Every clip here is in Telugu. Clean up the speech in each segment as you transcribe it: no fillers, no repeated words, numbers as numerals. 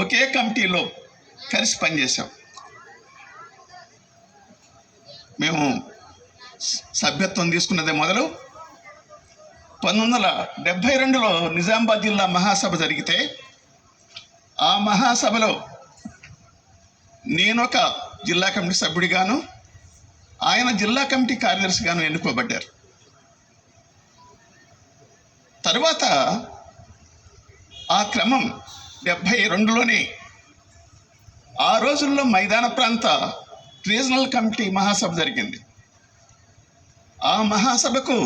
ఒకే కమిటీలో కలిసి పనిచేశాం. మేము సభ్యత్వం తీసుకున్నదే మొదలు 1972లో నిజామాబాద్ జిల్లా మహాసభ జరిగితే ఆ మహాసభలో నేనొక జిల్లా కమిటీ సభ్యుడిగాను, ఆయన జిల్లా కమిటీ కార్యదర్శిగాను ఎన్నుకోబడ్డారు. తరువాత ఆ క్రమం 72లోనే ఆ రోజుల్లో మైదాన ప్రాంత రీజనల్ కమిటీ మహాసభ జరిగింది. ఆ మహాసభకు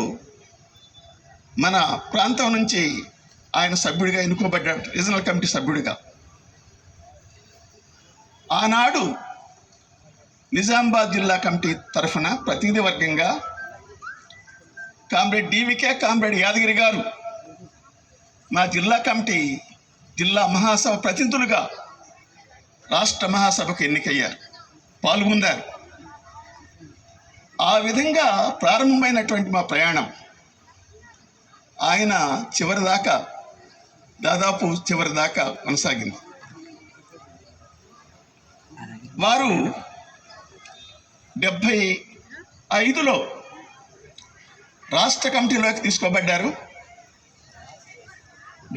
మన ప్రాంతం నుంచి ఆయన సభ్యుడిగా ఎన్నుకోబడ్డాడు, రీజనల్ కమిటీ సభ్యుడిగా. ఆనాడు నిజామాబాద్ జిల్లా కమిటీ తరఫున ప్రతినిధి వర్గంగా కామ్రేడ్ డివికే, కామ్రేడ్ యాదగిరి గారు మా జిల్లా కమిటీ జిల్లా మహాసభ ప్రతినిధులుగా రాష్ట్ర మహాసభకు ఎన్నికయ్యారు, పాల్గొన్నారు. ఆ విధంగా ప్రారంభమైనటువంటి మా ప్రయాణం ఆయన దాదాపు చివరి దాకా కొనసాగింది. వారు 75లో రాష్ట్ర కమిటీలోకి తీసుకోబడ్డారు.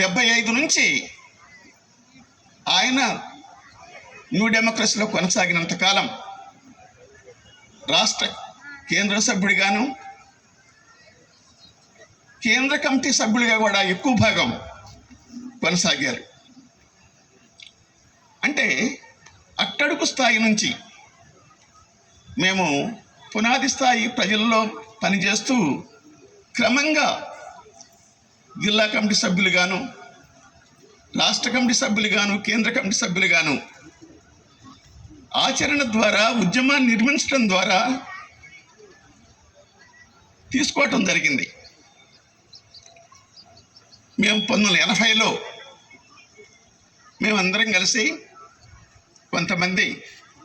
75 నుంచి ఆయన న్యూ డెమోక్రసీలో కొనసాగినంత కాలం రాష్ట్ర కేంద్ర సభ్యుడిగాను, కేంద్ర కమిటీ సభ్యుడిగా కూడా ఎక్కువ భాగం కొనసాగారు. అంటే అట్టడుగు స్థాయి నుంచి మేము పునాది స్థాయి ప్రజల్లో పనిచేస్తూ క్రమంగా జిల్లా కమిటీ సభ్యులుగాను, రాష్ట్ర కమిటీ సభ్యులుగాను, కేంద్ర కమిటీ సభ్యులుగాను ఆచరణ ద్వారా, ఉద్యమాన్ని నిర్మించడం ద్వారా తీసుకోవటం జరిగింది. మేము 1980లో మేమందరం కలిసి, కొంతమంది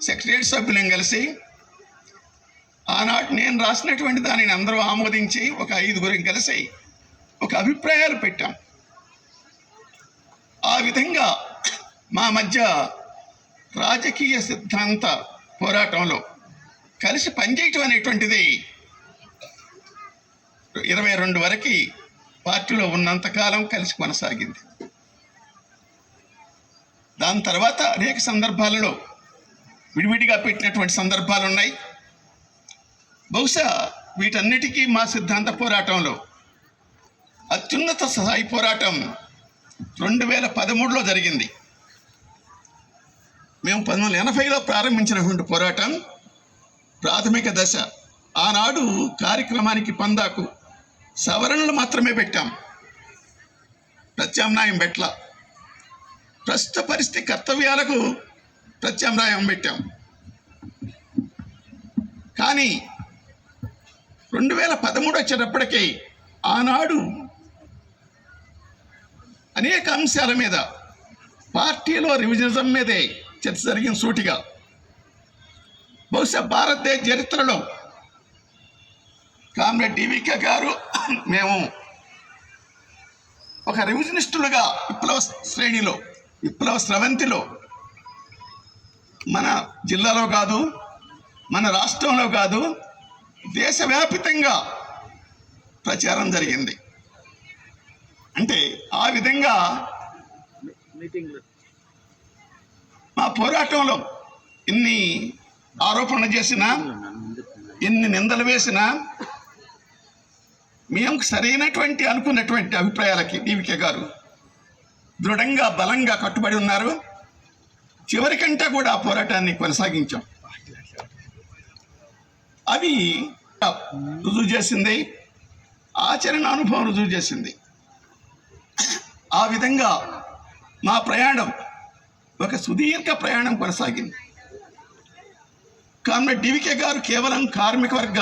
సెక్రటరీ సభ్యులం కలిసి, ఆనాడు నేను రాసినటువంటి దానిని అందరూ ఆమోదించి ఒక 5గురం కలిసి ఒక అభిప్రాయాలు పెట్టాం. ఆ విధంగా మా మధ్య రాజకీయ సిద్ధాంత పోరాటంలో కలిసి పనిచేయటం అనేటువంటిది 22 వరకు పార్టీలో ఉన్నంతకాలం కలిసి కొనసాగింది. దాని తర్వాత అనేక సందర్భాలలో విడివిడిగా పెట్టినటువంటి సందర్భాలు ఉన్నాయి. బహుశా వీటన్నిటికీ మా సిద్ధాంత పోరాటంలో అత్యున్నత స్థాయి పోరాటం 2013లో జరిగింది. మేము 1980లో ప్రారంభించినటువంటి పోరాటం ప్రాథమిక దశ. ఆనాడు కార్యక్రమానికి పందాకు సవరణలు మాత్రమే పెట్టాం, ప్రత్యామ్నాయం పెట్టల. ప్రస్తుత పరిస్థితి కర్తవ్యాలకు ప్రత్యామ్నాయం పెట్టాం. కానీ 2013 వచ్చేటప్పటికీ ఆనాడు అనేక అంశాల మీద పార్టీలో రివిజనిజం మీదే చర్చ జరిగిన సూటిగా. బహుశా భారతదేశ చరిత్రలో కామ్రేడ్ డివికే గారు, మేము ఒక రివిజనిస్టులుగా విప్లవ శ్రేణిలో, విప్లవ స్రవంతిలో మన జిల్లాలో కాదు, మన రాష్ట్రంలో కాదు, దేశవ్యాపితంగా ప్రచారం జరిగింది. అంటే ఆ విధంగా మా పోరాటంలో ఎన్ని ఆరోపణలు చేసినా, ఎన్ని నిందలు వేసినా, మేము సరైనటువంటి అనుకున్నటువంటి అభిప్రాయాలకి డివికే గారు దృఢంగా, బలంగా కట్టుబడి ఉన్నారు. చివరికంటే కూడా ఆ పోరాటాన్ని కొనసాగించాం. అవి రుజువు చేసింది, ఆచరణ అనుభవం రుజువు చేసింది. ఆ విధంగా మా ప్రయాణం ఒక సుదీర్ఘ ప్రయాణం కొనసాగింది. కామ్రేడ్ డివికే గారు కేవలం కార్మిక వర్గ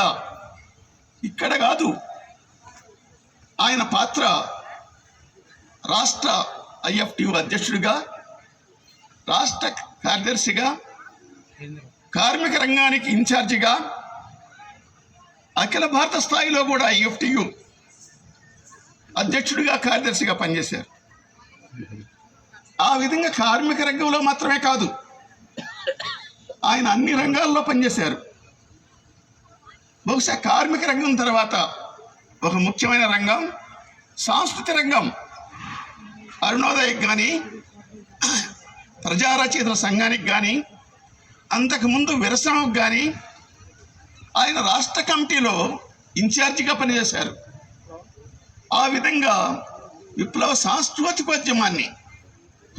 ఇక్కడ కాదు, ఆయన పాత్ర రాష్ట్ర ఐఎఫ్టియు అధ్యక్షుడిగా, రాష్ట్ర కార్యదర్శిగా, కార్మిక రంగానికి ఇన్ఛార్జిగా, అఖిల భారత స్థాయిలో కూడా ఐఎఫ్టియు అధ్యక్షుడిగా, కార్యదర్శిగా పనిచేశారు. ఆ విధంగా కార్మిక రంగంలో మాత్రమే కాదు, ఆయన అన్ని రంగాల్లో పనిచేశారు. బహుశా కార్మిక రంగం తర్వాత ఒక ముఖ్యమైన రంగం సాంస్కృతిక రంగం. అరుణోదయకి కానీ, ప్రజారచయితల సంఘానికి కానీ, అంతకుముందు విరసనకు కానీ ఆయన రాష్ట్ర కమిటీలో ఇన్ఛార్జిగా పనిచేశారు. ఆ విధంగా విప్లవ సాంస్కృతికోద్యమాన్ని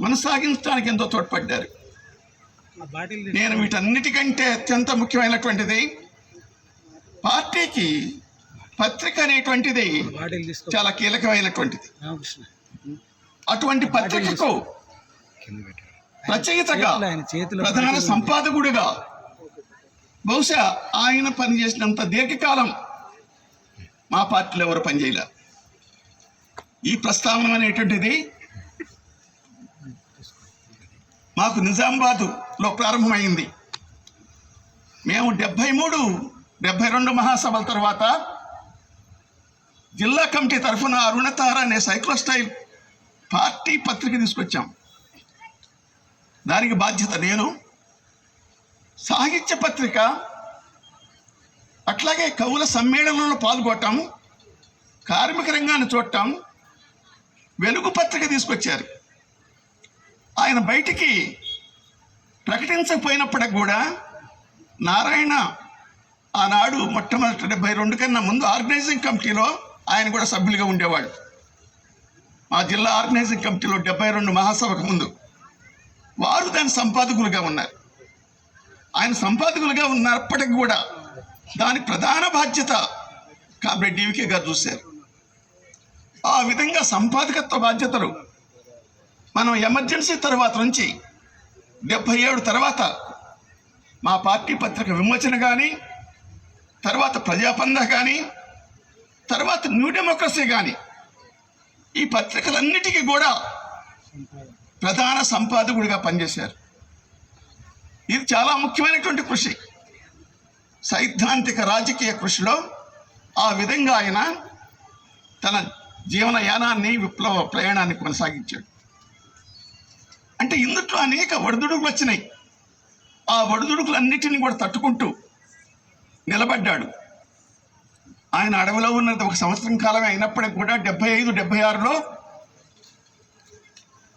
కొనసాగించడానికి ఎంతో తోడ్పడ్డారు. నేను వీటన్నిటికంటే అత్యంత ముఖ్యమైనటువంటిది, పార్టీకి పత్రిక అనేటువంటిది చాలా కీలకమైనటువంటిది. అటువంటి పత్రికకు రచయితగా, ప్రధాన సంపాదకుడిగా బహుశా ఆయన పనిచేసినంత దీర్ఘకాలం మా పార్టీలో ఎవరు పనిచేయలే. ఈ ప్రస్తావన అనేటువంటిది మాకు నిజామాబాదులో ప్రారంభమైంది. మేము 73, 72 మహాసభల తర్వాత జిల్లా కమిటీ తరఫున అరుణతార అనే సైక్లోస్టైల్ పార్టీ పత్రిక తీసుకొచ్చాం. దానికి బాధ్యత నేను. సాహిత్య పత్రిక, అట్లాగే కవుల సమ్మేళనంలో పాల్గొనటం, కార్మిక రంగాన్ని చూడటం, వెలుగు పత్రిక తీసుకొచ్చారు. ఆయన బయటికి ప్రకటించకపోయినప్పటికి కూడా నారాయణ ఆనాడు మొట్టమొదటి 72 కన్నా ముందు ఆర్గనైజింగ్ కమిటీలో ఆయన కూడా సభ్యులుగా ఉండేవాడు. మా జిల్లా ఆర్గనైజింగ్ కమిటీలో 72 మహాసభకు ముందు వారు దాని సంపాదకులుగా ఉన్నారు. ఆయన సంపాదకులుగా ఉన్నప్పటికీ కూడా దాని ప్రధాన బాధ్యత కామ్రేడ్ డివికే గారు చూశారు. ఆ విధంగా సంపాదకత్వ బాధ్యతలు మనం ఎమర్జెన్సీ తర్వాత నుంచి 77 తర్వాత మా పార్టీ పత్రిక విమోచన కానీ, తర్వాత ప్రజాపంద కానీ, తర్వాత న్యూ డెమోక్రసీ కానీ, ఈ పత్రికలన్నిటికీ కూడా ప్రధాన సంపాదకుడిగా పనిచేశారు. ఇది చాలా ముఖ్యమైనటువంటి కృషి. సైద్ధాంతిక రాజకీయ కృషిలో ఆ విధంగా ఆయన తన జీవనయానాన్ని, విప్లవ ప్రయాణాన్ని కొనసాగించాడు. అంటే ఇందులో అనేక ఒడిదుడుకులు వచ్చినాయి. ఆ ఒడిదుడుకులన్నిటినీ కూడా తట్టుకుంటూ నిలబడ్డాడు. ఆయన అడవిలో ఉన్నది 1 సంవత్సరం కాలమే అయినప్పటికీ కూడా 75, 76లో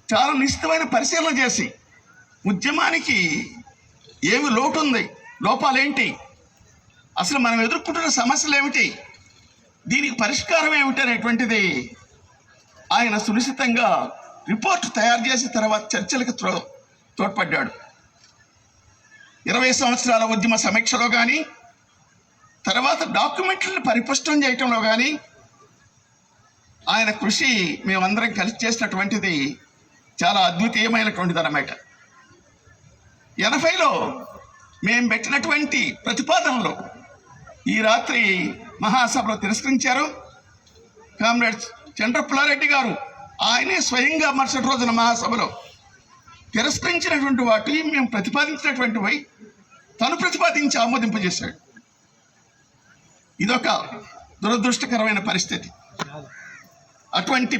చాలా నిశ్చితమైన పరిశీలన చేసి ఉద్యమానికి ఏమి లోటు ఉంది, లోపాలేంటి, అసలు మనం ఎదుర్కొంటున్న సమస్యలు ఏమిటి, దీనికి పరిష్కారం ఏమిటి అనేటువంటిది ఆయన సునిశ్చితంగా రిపోర్ట్ తయారు చేసి తర్వాత చర్చలకు తోడ్పడ్డాడు. 20 సంవత్సరాల ఉద్యమ సమీక్షలో కానీ, తర్వాత డాక్యుమెంట్లను పరిపుష్టం చేయటంలో కానీ ఆయన కృషి మేమందరం కలిసి చేసినటువంటిది చాలా అద్వితీయమైనటువంటిది అన్నమాట. 80లో మేము పెట్టినటువంటి ప్రతిపాదనలు ఈ రాత్రి మహాసభలో తిరస్కరించారు. కామ్రేడ్ చంద్రపుల్లారెడ్డి గారు ఆయనే స్వయంగా మరుసటి రోజున మహాసభలో తిరస్కరించినటువంటి వాటి మేము ప్రతిపాదించినటువంటివి తను ప్రతిపాదించి ఆమోదింపజేశాడు. ఇదొక దురదృష్టకరమైన పరిస్థితి. అటువంటి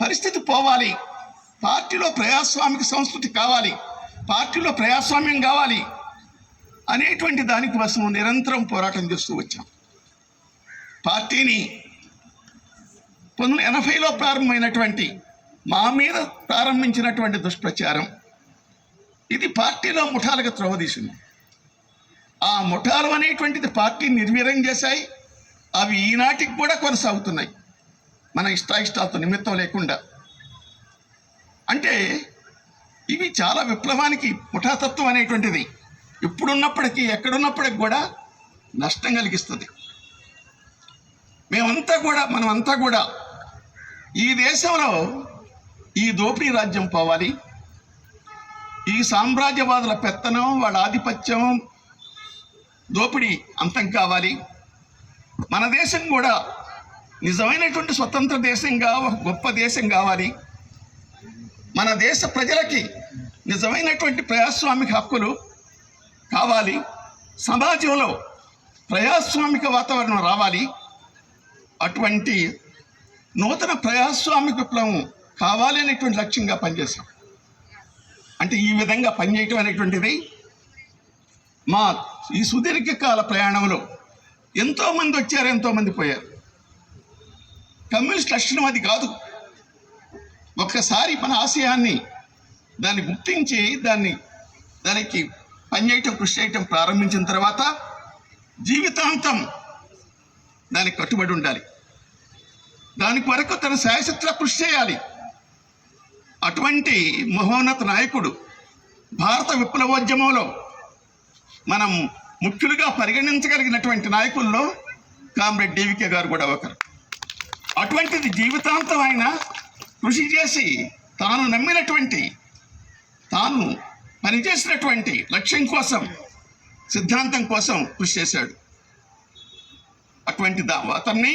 పరిస్థితి పోవాలి. పార్టీలో ప్రజాస్వామిక సంస్కృతి కావాలి, పార్టీలో ప్రజాస్వామ్యం కావాలి అనేటువంటి దానికోసం నిరంతరం పోరాటం చేస్తూ వచ్చాం. పార్టీని 1980లో ప్రారంభమైనటువంటి మా మీద ప్రారంభించినటువంటి దుష్ప్రచారం ఇది పార్టీలో ముఠాలుగా త్రోవదీసింది. ఆ ముఠాలు అనేటువంటిది పార్టీని నిర్వీర్యం చేశాయి. అవి ఈనాటికి కూడా కొనసాగుతున్నాయి, మన ఇష్టాయిష్టాలతో నిమిత్తం లేకుండా. అంటే ఇవి చాలా విప్లవానికి, ముఠాతత్వం అనేటువంటిది ఇప్పుడున్నప్పటికీ, ఎక్కడున్నప్పటికి కూడా నష్టం కలిగిస్తుంది. మనమంతా కూడా ఈ దేశంలో ఈ దోపిడీ రాజ్యం పోవాలి, ఈ సామ్రాజ్యవాదుల పెత్తనం, వాళ్ళ ఆధిపత్యం, దోపిడీ అంతం కావాలి. మన దేశం కూడా నిజమైనటువంటి స్వతంత్ర దేశంగా, ఒక గొప్ప దేశం కావాలి. మన దేశ ప్రజలకి నిజమైనటువంటి ప్రజాస్వామిక హక్కులు కావాలి. సమాజంలో ప్రజాస్వామిక వాతావరణం రావాలి. అటువంటి నూతన ప్రజాస్వామిక విప్లవం కావాలి అనేటువంటి లక్ష్యంగా పనిచేశాం. అంటే ఈ విధంగా పనిచేయటం అనేటువంటిది మా ఈ సుదీర్ఘకాల ప్రయాణంలో ఎంతోమంది వచ్చారు, ఎంతోమంది పోయారు. కమ్యూనిస్ట్ లక్షణం అది కాదు. ఒక్కసారి మన ఆశయాన్ని దాన్ని గుర్తించి దానికి పనిచేయటం, కృషి చేయటం ప్రారంభించిన తర్వాత జీవితాంతం దానికి కట్టుబడి ఉండాలి. దాని కొరకు తన శాయశక్తిగా కృషి చేయాలి. అటువంటి మహోన్నత నాయకుడు భారత విప్లవోద్యమంలో మనం ముఖ్యులుగా పరిగణించగలిగినటువంటి నాయకుల్లో కామ్రేడ్ డివికే గారు కూడా ఒకరు. అటువంటిది జీవితాంతం ఆయన కృషి చేసి తాను నమ్మినటువంటి, తాను పనిచేసినటువంటి లక్ష్యం కోసం, సిద్ధాంతం కోసం కృషి చేశాడు. అటువంటి అతన్ని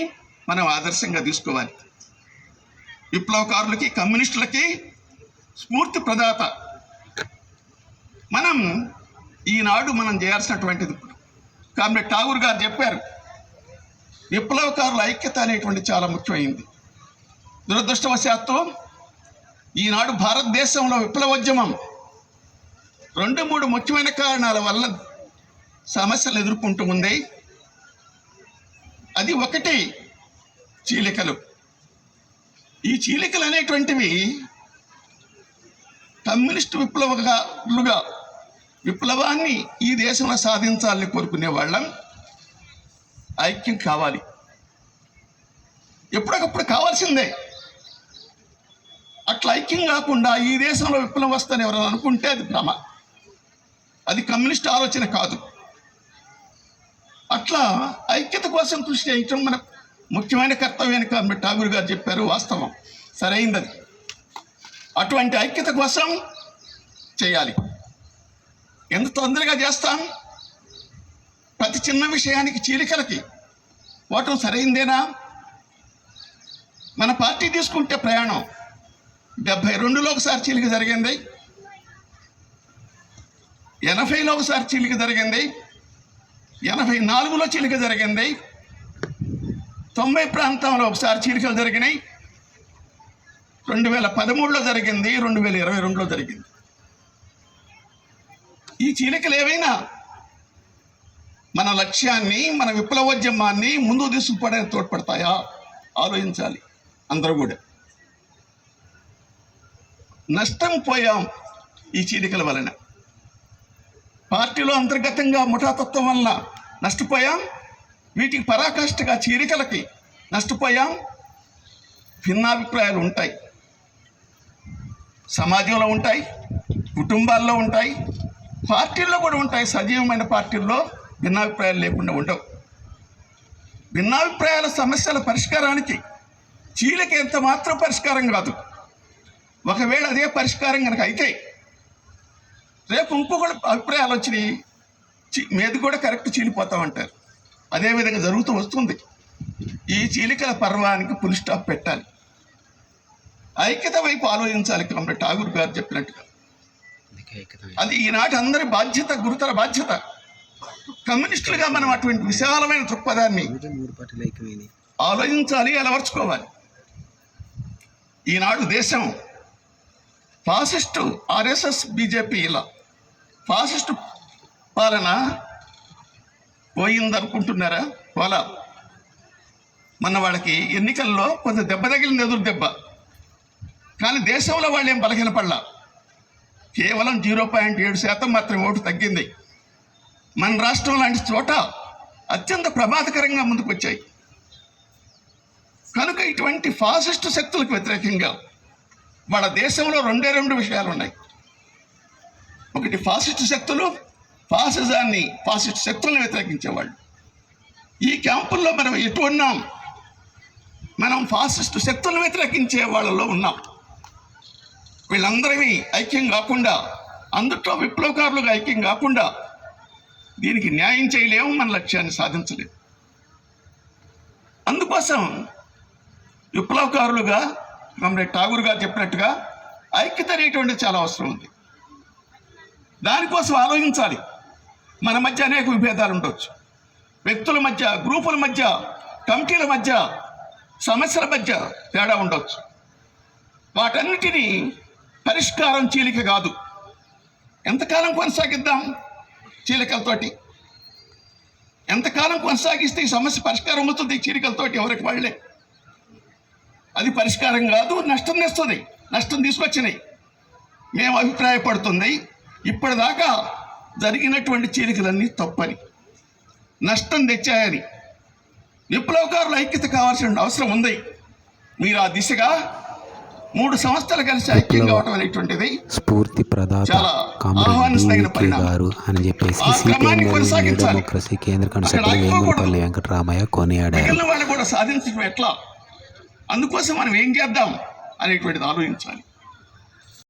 మనం ఆదర్శంగా తీసుకోవాలి. విప్లవకారులకి, కమ్యూనిస్టులకి స్ఫూర్తి ప్రదాత. ఈనాడు మనం చేయాల్సినటువంటిది, కామ్రేడ్ ఠాగూర్ గారు చెప్పారు, విప్లవకారుల ఐక్యత అనేటువంటి చాలా ముఖ్యమైంది. దురదృష్టవశాత్తు ఈనాడు భారతదేశంలో విప్లవోద్యమం 2-3 ముఖ్యమైన కారణాల వల్ల సమస్యలు ఎదుర్కొంటూ ఉంది. అది ఒకటి చీలికలు. ఈ చీలికలు అనేటువంటివి కమ్యూనిస్ట్ విప్లవకారులుగా విప్లవాన్ని ఈ దేశంలో సాధించాలని కోరుకునే వాళ్ళం ఐక్యం కావాలి. ఎప్పటికప్పుడు కావాల్సిందే. అట్లా ఐక్యం కాకుండా ఈ దేశంలో విప్లవం వస్తుందని ఎవరైనా అనుకుంటే అది భ్రమ. అది కమ్యూనిస్ట్ ఆలోచన కాదు. అట్లా ఐక్యత కోసం కృషి చేయటం మన ముఖ్యమైన కర్తవ్యాన్ని కామ్రేడ్ ఠాగూర్ గారు చెప్పారు. వాస్తవం, సరైంది. అటువంటి ఐక్యత కోసం చేయాలి. ఎంత తొందరగా చేస్తాం? ప్రతి చిన్న విషయానికి చీలికలకి పోవటం సరైందేనా? మన పార్టీ తీసుకుంటే ప్రయాణం 72లో ఒకసారి చీలిక జరిగింది, 80లో ఒకసారి చీలిక జరిగింది, 84లో చీలిక జరిగింది, 90 ప్రాంతంలో ఒకసారి చీలికలు జరిగినాయి, 2013లో జరిగింది, 2022లో జరిగింది. ఈ చీలికలు ఏవైనా మన లక్ష్యాన్ని, మన విప్లవోద్యమాన్ని ముందుకు తీసుకుపోవడానికి తోడ్పడతాయా? ఆలోచించాలి అందరూ కూడా. నష్టం పోయాం ఈ చీలికల వలన. పార్టీలో అంతర్గతంగా ముఠాతత్వం వలన నష్టపోయాం. వీటికి పరాకాష్ఠగా చీలికలకి నష్టపోయాం. భిన్నాభిప్రాయాలు ఉంటాయి, సమాజంలో ఉంటాయి, కుటుంబాల్లో ఉంటాయి, పార్టీల్లో కూడా ఉంటాయి. సజీవమైన పార్టీల్లో భిన్నాభిప్రాయాలు లేకుండా ఉండవు. భిన్నాభిప్రాయాల సమస్యల పరిష్కారానికి చీలిక ఎంత మాత్రం పరిష్కారం కాదు. ఒకవేళ అదే పరిష్కారం కనుక అయితే రేపు ఇంకొకటి అభిప్రాయాలు వచ్చినాయి, మీది కూడా కరెక్ట్ చీలిపోతామంటారు. అదేవిధంగా జరుగుతూ వస్తుంది. ఈ చీలికల పర్వానికి ఫుల్ స్టాప్ పెట్టాలి. ఐక్యత వైపు ఆలోచించాలి. కామ్రేడ్ ఠాగూర్ గారు చెప్పినట్టుగా అది ఈనాటి అందరి బాధ్యత, గురుతర బాధ్యత. కమ్యూనిస్టులుగా మనం అటువంటి విశాలమైన దృక్పథాన్ని ఆలోచించాలి, అలవర్చుకోవాలి. ఈనాడు దేశం ఫాసిస్టు ఆర్ఎస్ఎస్ బీజేపీ ఇలా ఫాసిస్టు పాలన పోయిందనుకుంటున్నారా? వాళ్ళ మన వాళ్ళకి ఎన్నికల్లో కొంత దెబ్బ తగిలింది, ఎదురు దెబ్బ. కానీ దేశంలో వాళ్ళు ఏం బలహీనపడలా. కేవలం 0.7% మాత్రమే ఓటు తగ్గింది. మన రాష్ట్రం లాంటి చోట అత్యంత ప్రమాదకరంగా ముందుకు వచ్చాయి. కనుక ఇటువంటి ఫాసిస్టు శక్తులకు వ్యతిరేకంగా వాళ్ళ దేశంలో 2 విషయాలు ఉన్నాయి. ఒకటి ఫాసిస్టు శక్తులు, ఫాసిస్టు శక్తులను వ్యతిరేకించేవాళ్ళు. ఈ క్యాంపుల్లో మనం ఎటు ఉన్నాం? మనం ఫాసిస్టు శక్తులను వ్యతిరేకించే వాళ్ళలో ఉన్నాం. వీళ్ళందరినీ ఐక్యం కాకుండా, అందుట్లో విప్లవకారులుగా ఐక్యం కాకుండా దీనికి న్యాయం చేయలేము, మన లక్ష్యాన్ని సాధించలేము. అందుకోసం విప్లవకారులుగా కామ్రేడ్ ఠాగూర్ గారు చెప్పినట్టుగా ఐక్యత అనేటువంటిది చాలా అవసరం ఉంది. దానికోసం ఆలోచించాలి. మన మధ్య అనేక విభేదాలు ఉండవచ్చు, వ్యక్తుల మధ్య, గ్రూపుల మధ్య, కమిటీల మధ్య, సమస్యల మధ్య తేడా ఉండవచ్చు. వాటన్నిటినీ పరిష్కారం చీలిక కాదు. ఎంతకాలం కొనసాగిద్దాం చీలికలతోటి? ఎంతకాలం కొనసాగిస్తే ఈ సమస్య పరిష్కారం అవుతుంది చీలికలతోటి? ఎవరికి వాళ్ళే. అది పరిష్కారం కాదు, నష్టం తెస్తుంది. నష్టం తీసుకొచ్చినాయి. మేము అభిప్రాయపడుతుంది ఇప్పటిదాకా జరిగినటువంటి చీలికలన్నీ తప్పని, నష్టం తెచ్చాయని. విప్లవకారుల ఐక్యత కావాల్సిన అవసరం ఉంది. మీరు ఆ దిశగా 3 సంస్థలు కలిసి ఐక్యం కావటం అనేటువంటిది స్ఫూర్తి ప్రదాత చాలా కామరేడ్ గారు అని చెప్పేసి డెమోక్రసీ కేంద్ర కన్సల్టర్ వేములపల్లి వెంకటరామయ్య కొనియాడారు. మిగిలిన వాళ్ళు కూడా సాధించడం ఎట్లా, అందుకోసం మనం ఏం చేద్దాం అనేటువంటిది ఆలోచించాలి.